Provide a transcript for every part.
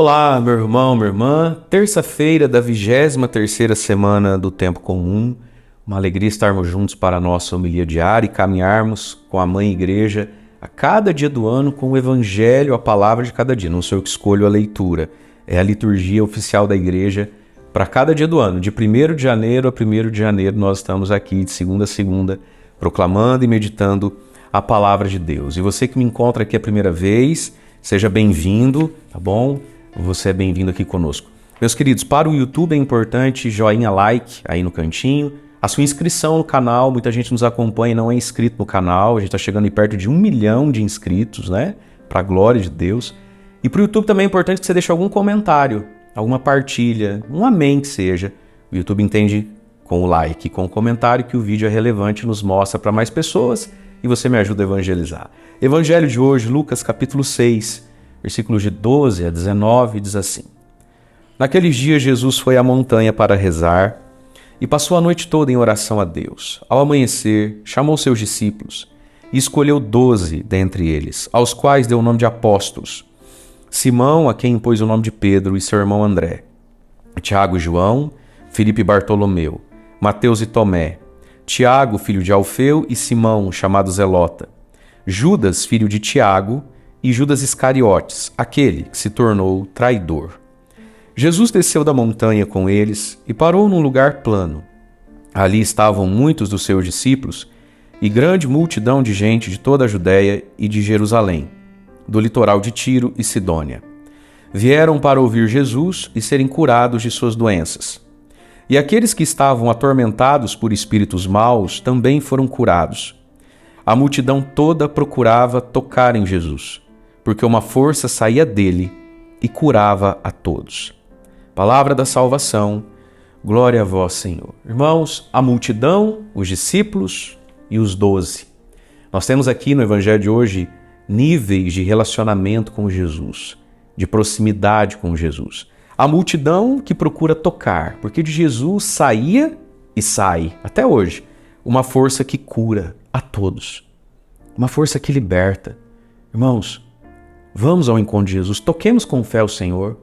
Olá, meu irmão, minha irmã. Terça-feira da 23ª semana do Tempo Comum. Uma alegria estarmos juntos para a nossa homilia diária e caminharmos com a Mãe Igreja a cada dia do ano com o Evangelho, a palavra de cada dia. Não sou eu que escolho a leitura, é a liturgia oficial da Igreja para cada dia do ano. De 1º de janeiro a 1º de janeiro nós estamos aqui de segunda a segunda proclamando e meditando a palavra de Deus. E você que me encontra aqui a primeira vez, seja bem-vindo, tá bom? Você é bem-vindo aqui conosco. Meus queridos, para o YouTube é importante joinha, like aí no cantinho, a sua inscrição no canal. Muita gente nos acompanha e não é inscrito no canal, a gente está chegando aí perto de 1 milhão de inscritos, né? Para a glória de Deus. E para o YouTube também é importante que você deixe algum comentário, alguma partilha, um amém que seja. O YouTube entende com o like, com o comentário que o vídeo é relevante, nos mostra para mais pessoas e você me ajuda a evangelizar. Evangelho de hoje, Lucas capítulo 6, versículos de 12 a 19, diz assim: Naqueles dias Jesus foi à montanha para rezar e passou a noite toda em oração a Deus. Ao amanhecer, chamou seus discípulos e escolheu 12 dentre eles, aos quais deu o nome de apóstolos: Simão, a quem impôs o nome de Pedro, e seu irmão André, Tiago e João, Filipe e Bartolomeu, Mateus e Tomé, Tiago, filho de Alfeu, e Simão, chamado Zelota, Judas, filho de Tiago, e Judas Iscariotes, aquele que se tornou traidor. Jesus desceu da montanha com eles e parou num lugar plano. Ali estavam muitos dos seus discípulos e grande multidão de gente de toda a Judéia e de Jerusalém, do litoral de Tiro e Sidônia. Vieram para ouvir Jesus e serem curados de suas doenças. E aqueles que estavam atormentados por espíritos maus também foram curados. A multidão toda procurava tocar em Jesus, porque uma força saía dele e curava a todos. Palavra da salvação, glória a vós, Senhor. Irmãos, a multidão, os discípulos e os 12. Nós temos aqui no Evangelho de hoje níveis de relacionamento com Jesus, de proximidade com Jesus. A multidão que procura tocar, porque de Jesus saía e sai, até hoje, uma força que cura a todos, uma força que liberta. Irmãos, vamos ao encontro de Jesus, toquemos com fé o Senhor.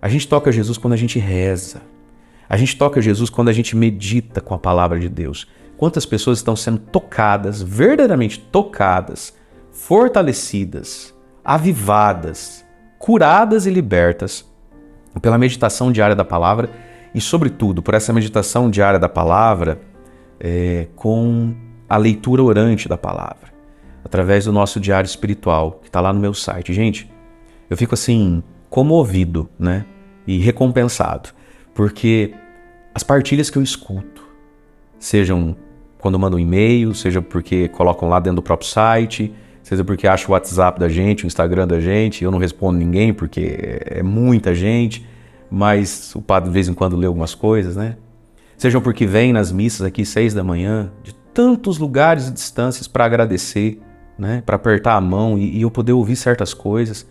A gente toca Jesus quando a gente reza. A gente toca Jesus quando a gente medita com a palavra de Deus. Quantas pessoas estão sendo tocadas, verdadeiramente tocadas, fortalecidas, avivadas, curadas e libertas pela meditação diária da palavra e, sobretudo, por essa meditação diária da palavra com a leitura orante da palavra, através do nosso diário espiritual, que está lá no meu site. Gente, eu fico assim, comovido, né? E recompensado, porque as partilhas que eu escuto, sejam quando mandam um e-mail, seja porque colocam lá dentro do próprio site, seja porque acham o WhatsApp da gente, o Instagram da gente, eu não respondo ninguém porque é muita gente, mas o padre de vez em quando lê algumas coisas, né? Sejam porque vem nas missas aqui 6 da manhã, de tantos lugares e distâncias para agradecer, né? Para apertar a mão e eu poder ouvir certas coisas.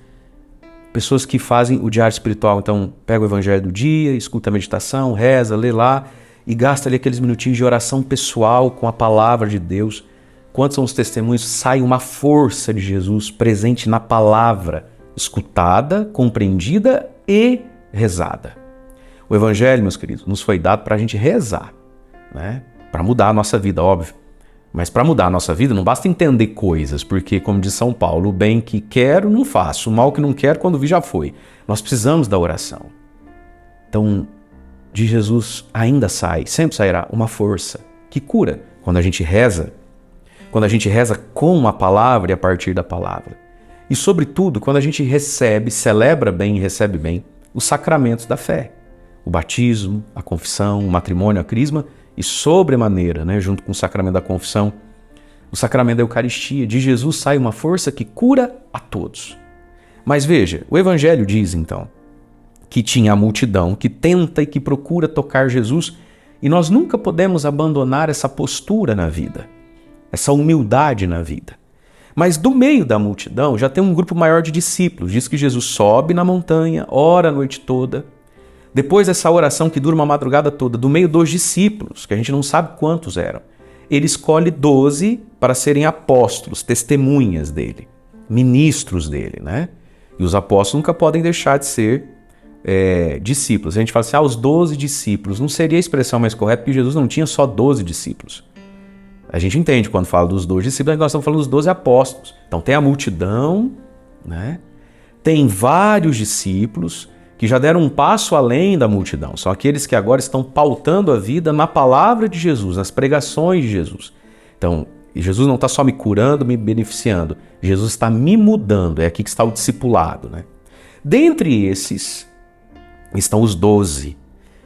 Pessoas que fazem o diário espiritual, então pega o evangelho do dia, escuta a meditação, reza, lê lá e gasta ali aqueles minutinhos de oração pessoal com a palavra de Deus. Quantos são os testemunhos? Sai uma força de Jesus presente na palavra, escutada, compreendida e rezada. O evangelho, meus queridos, nos foi dado para a gente rezar, né? Para mudar a nossa vida, óbvio. Mas para mudar a nossa vida não basta entender coisas, porque, como diz São Paulo, o bem que quero não faço, o mal que não quero quando vi já foi. Nós precisamos da oração. Então, de Jesus ainda sai, sempre sairá uma força que cura quando a gente reza com a palavra e a partir da palavra. E, sobretudo, quando a gente recebe, celebra bem e recebe bem os sacramentos da fé. O batismo, a confissão, o matrimônio, a crisma e, sobremaneira, né, junto com o sacramento da confissão, o sacramento da Eucaristia. De Jesus sai uma força que cura a todos. Mas veja, o Evangelho diz, então, que tinha a multidão que tenta e que procura tocar Jesus e nós nunca podemos abandonar essa postura na vida, essa humildade na vida. Mas do meio da multidão já tem um grupo maior de discípulos. Diz que Jesus sobe na montanha, ora a noite toda. Depois dessa oração que dura uma madrugada toda, do meio dos discípulos, que a gente não sabe quantos eram, ele escolhe 12 para serem apóstolos, testemunhas dele, ministros dele, né? E os apóstolos nunca podem deixar de ser discípulos. A gente fala assim, os 12 discípulos. Não seria a expressão mais correta, porque Jesus não tinha só 12 discípulos. A gente entende quando fala dos 12 discípulos, nós estamos falando dos 12 apóstolos. Então tem a multidão, né? Tem vários discípulos que já deram um passo além da multidão. São aqueles que agora estão pautando a vida na palavra de Jesus, nas pregações de Jesus. Então, Jesus não está só me curando, me beneficiando. Jesus está me mudando. É aqui que está o discipulado, né? Dentre esses estão os 12,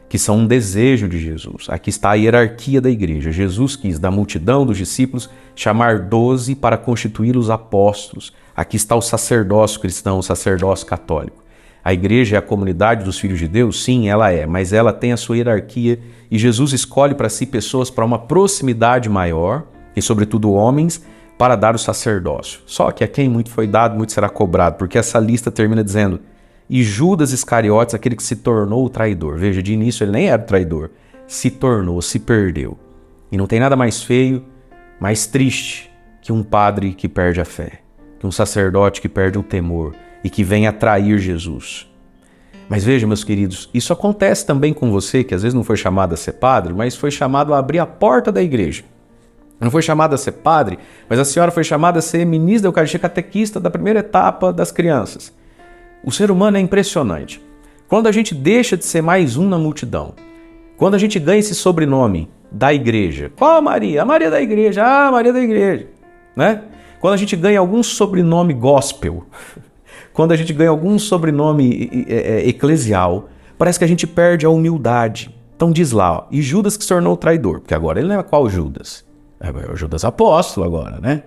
que são um desejo de Jesus. Aqui está a hierarquia da igreja. Jesus quis, da multidão dos discípulos, chamar 12 para constituí-los apóstolos. Aqui está o sacerdócio cristão, o sacerdócio católico. A igreja é a comunidade dos filhos de Deus? Sim, ela é, mas ela tem a sua hierarquia e Jesus escolhe para si pessoas para uma proximidade maior, e sobretudo homens, para dar o sacerdócio. Só que a quem muito foi dado, muito será cobrado, porque essa lista termina dizendo: e Judas Iscariotes, aquele que se tornou o traidor. Veja, de início ele nem era o traidor, se tornou, se perdeu. E não tem nada mais feio, mais triste que um padre que perde a fé, que um sacerdote que perde o temor e que vem a trair Jesus. Mas veja, meus queridos, isso acontece também com você, que às vezes não foi chamado a ser padre, mas foi chamado a abrir a porta da igreja. Não foi chamado a ser padre, mas a senhora foi chamada a ser ministra da Eucaristia, catequista da primeira etapa das crianças. O ser humano é impressionante. Quando a gente deixa de ser mais um na multidão, quando a gente ganha esse sobrenome da igreja, qual a Maria? A Maria da igreja, a Maria da igreja, né? Quando a gente ganha algum sobrenome gospel, quando a gente ganha algum sobrenome eclesial, parece que a gente perde a humildade. Então diz lá, ó, e Judas que se tornou o traidor, porque agora ele não é qual Judas? É o Judas apóstolo agora, né?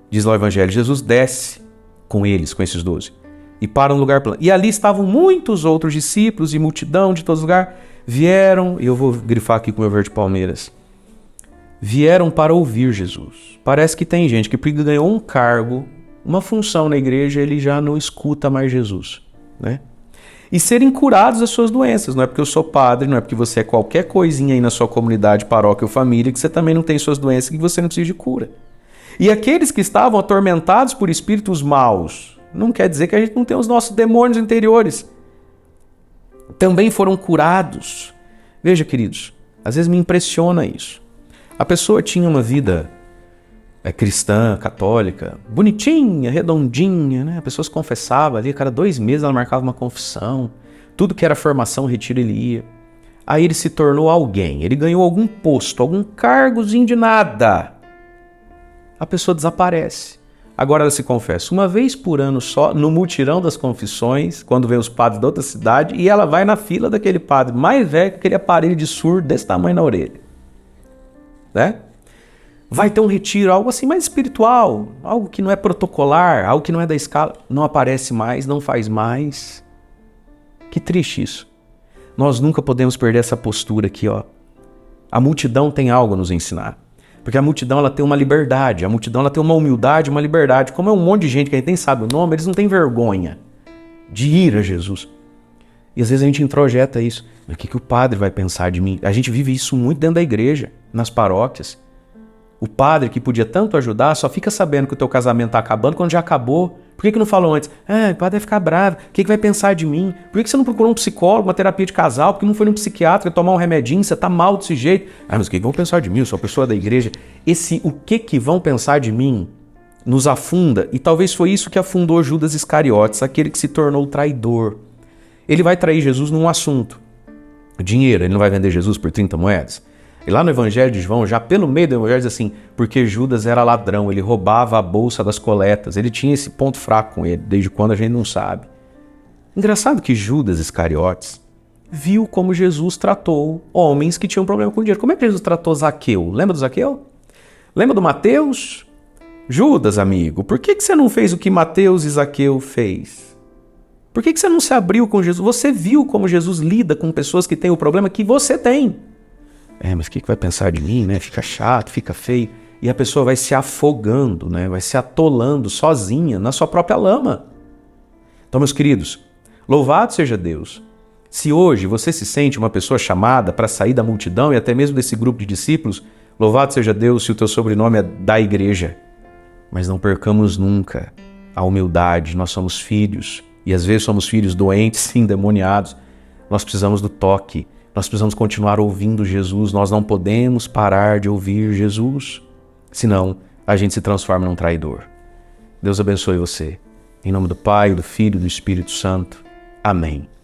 Diz lá o Evangelho, Jesus desce com eles, com esses 12, e para um lugar plano. E ali estavam muitos outros discípulos e multidão de todos os lugares, vieram, e eu vou grifar aqui com o meu verde palmeiras, vieram para ouvir Jesus. Parece que tem gente que porque ganhou um cargo, uma função na igreja, ele já não escuta mais Jesus, né? E serem curados das suas doenças. Não é porque eu sou padre, não é porque você é qualquer coisinha aí na sua comunidade, paróquia ou família, que você também não tem suas doenças e que você não precisa de cura. E aqueles que estavam atormentados por espíritos maus, não quer dizer que a gente não tem os nossos demônios interiores, também foram curados. Veja, queridos, às vezes me impressiona isso. A pessoa tinha uma vida cristã, católica, bonitinha, redondinha, né? A pessoa se confessava ali, a cada 2 meses ela marcava uma confissão, tudo que era formação, retiro, ele ia. Aí ele se tornou alguém, ele ganhou algum posto, algum cargozinho de nada. A pessoa desaparece. Agora ela se confessa uma vez por ano só, no mutirão das confissões, quando vem os padres da outra cidade, e ela vai na fila daquele padre mais velho, com aquele aparelho de surdo desse tamanho na orelha, né? Vai ter um retiro, algo assim mais espiritual, algo que não é protocolar, algo que não é da escala, não aparece mais, não faz mais. Que triste isso. Nós nunca podemos perder essa postura aqui, ó. A multidão tem algo a nos ensinar. Porque a multidão ela tem uma liberdade, a multidão ela tem uma humildade, uma liberdade. Como é um monte de gente que a gente nem sabe o nome, eles não têm vergonha de ir a Jesus. E às vezes a gente introjeta isso. Mas o que o padre vai pensar de mim? A gente vive isso muito dentro da igreja, nas paróquias. O padre que podia tanto ajudar só fica sabendo que o teu casamento está acabando quando já acabou. Por que não falou antes? O padre vai ficar bravo. O que vai pensar de mim? Por que você não procurou um psicólogo, uma terapia de casal? Por que não foi num psiquiatra tomar um remedinho? Você está mal desse jeito. Mas o que vão pensar de mim? Eu sou uma pessoa da igreja. Esse o que vão pensar de mim nos afunda. E talvez foi isso que afundou Judas Iscariotes, aquele que se tornou o traidor. Ele vai trair Jesus num assunto. Dinheiro. Ele não vai vender Jesus por 30 moedas. E lá no Evangelho de João, já pelo meio do Evangelho, diz assim, porque Judas era ladrão, ele roubava a bolsa das coletas, ele tinha esse ponto fraco com ele, desde quando a gente não sabe. Engraçado que Judas Iscariotes viu como Jesus tratou homens que tinham problema com dinheiro. Como é que Jesus tratou Zaqueu? Lembra do Zaqueu? Lembra do Mateus? Judas, amigo, por que você não fez o que Mateus e Zaqueu fez? Por que você não se abriu com Jesus? Você viu como Jesus lida com pessoas que têm o problema que você tem. Mas o que vai pensar de mim, né? Fica chato, fica feio. E a pessoa vai se afogando, né? Vai se atolando sozinha na sua própria lama. Então, meus queridos, louvado seja Deus. Se hoje você se sente uma pessoa chamada para sair da multidão e até mesmo desse grupo de discípulos, louvado seja Deus se o teu sobrenome é da igreja. Mas não percamos nunca a humildade, nós somos filhos. e às vezes somos filhos doentes, endemoniados, nós precisamos do toque, nós precisamos continuar ouvindo Jesus, nós não podemos parar de ouvir Jesus, senão a gente se transforma num traidor. Deus abençoe você. Em nome do Pai, do Filho e do Espírito Santo. Amém.